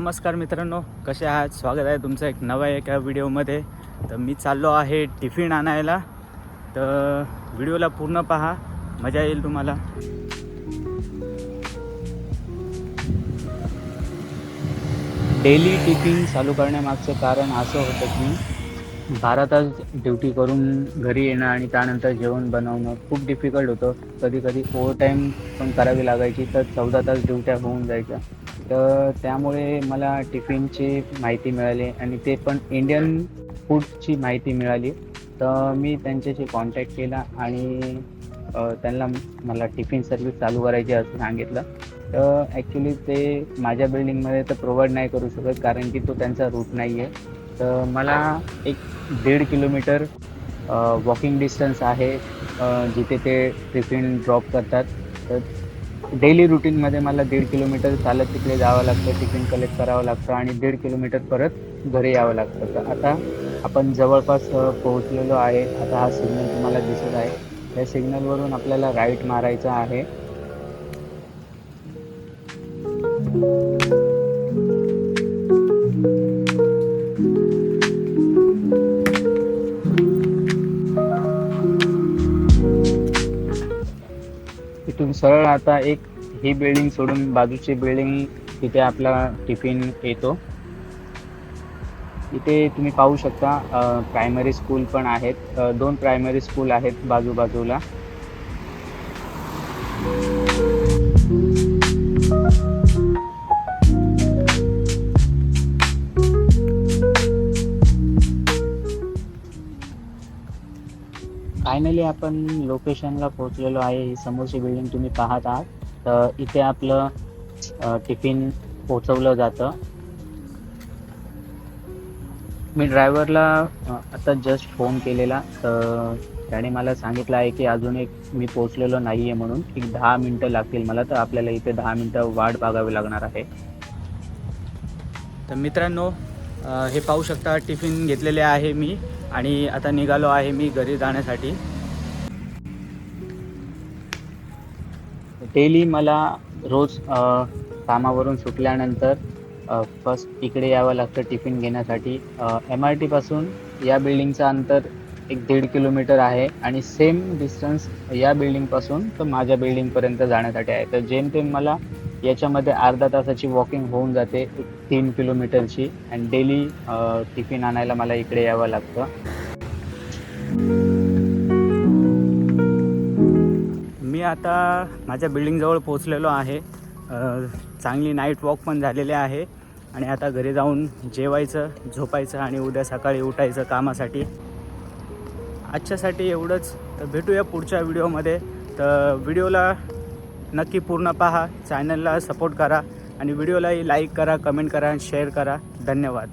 नमस्कार मित्रांनो, कसे आहात? स्वागत आहे तुमचं एक नव्या एका व्हिडिओमध्ये. तर मी चाललो आहे टिफिन आणायला. तर व्हिडिओला पूर्ण पहा, मजा येईल तुम्हाला. डेली टिफिन चालू करण्यामागचं कारण असं होतं की 12 तास ड्युटी करून घरी येणं आणि त्यानंतर जेवण बनवणं खूप डिफिकल्ट होतं. कधी कधी ओव्हरटाईम पण करावी लागायची, तर 14 तास ड्युट्या होऊन जायच्या. तर त्यामुळे मला टिफिनची माहिती मिळाली आणि ते पण इंडियन फूडची माहिती मिळाली. तर मी त्यांच्याशी कॉन्टॅक्ट केला आणि त्यांना मला टिफिन सर्व्हिस चालू करायची असं सांगितलं. तर ॲक्च्युली ते माझ्या बिल्डिंगमध्ये तर प्रोव्हाइड नाही करू शकत, कारण की तो त्यांचा रूट नाही आहे. तर मला एक 1.5 किलोमीटर वॉकिंग डिस्टन्स आहे जिथे ते टिफिन ड्रॉप करतात. तर डेली रुटीनमध्ये मला 1.5 किलोमीटर चालत तिकडे जावं लागतं, टिफिन कलेक्ट करावं लागतं आणि 1.5 किलोमीटर परत घरी यावं लागतं. तर आता आपण जवळपास पोहोचलेलो आहे. आता हा सिग्नल तुम्हाला दिसत आहे. या सिग्नलवरून आपल्याला राईट मारायचा आहे. इथून सरळ आता एक ही बिल्डिंग सोडून बाजूची बिल्डिंग, तिथे आपला टिफिन येतो. इथे तुम्ही पाहू शकता प्रायमरी स्कूल पण आहेत. 2 प्रायमरी स्कूल आहेत बाजूबाजूला. फायनली आपण लोकेशनला पोहोचलेलो आहे. ही समोरची बिल्डिंग तुम्ही पाहत आहात. तर इथे आपलं टिफिन पोहोचवलं जातं. मी ड्रायव्हरला आता जस्ट फोन केलेला. तर त्याने मला सांगितलं आहे की अजून एक मी पोहोचलेलो नाही आहे म्हणून. एक 10 मिनटं लागतील मला. तर आपल्याला इथे 10 मिनटं वाट बघावी लागणार आहे. तर मित्रांनो, हे पाहू शकता, टिफिन घेतलेले आहे मी आणि आता निघालो आहे मी घरी जाण्यासाठी. डेली मला रोज कामावरून सुटल्यानंतर फर्स्ट इकडे यावं लागतं टिफिन घेण्यासाठी. MRT पासून या बिल्डिंगचं अंतर एक 1.5 किलोमीटर आहे आणि सेम डिस्टन्स या बिल्डिंगपासून तर माझ्या बिल्डिंगपर्यंत जाण्यासाठी आहे. तर जेमतेम मला याच्यामध्ये अर्धा तासाची वॉकिंग होऊन जाते, 3 किलोमीटरची. आणि डेली टिफिन आणायला मला इकडे यावं लागतं. मी आता माझ्या बिल्डिंगजवळ पोहोचलेलो आहे. चांगली नाईट वॉक पण झालेली आहे आणि आता घरी जाऊन जेवायचं, झोपायचं आणि उद्या सकाळी उठायचं कामासाठी. आजच्यासाठी एवढंच. तर भेटूया पुढच्या व्हिडिओमध्ये. तर व्हिडिओला नक्की पूर्ण पहा, चॅनलला सपोर्ट करा आणि व्हिडिओलाही लाईक करा, कमेंट करा आणि शेअर करा. धन्यवाद.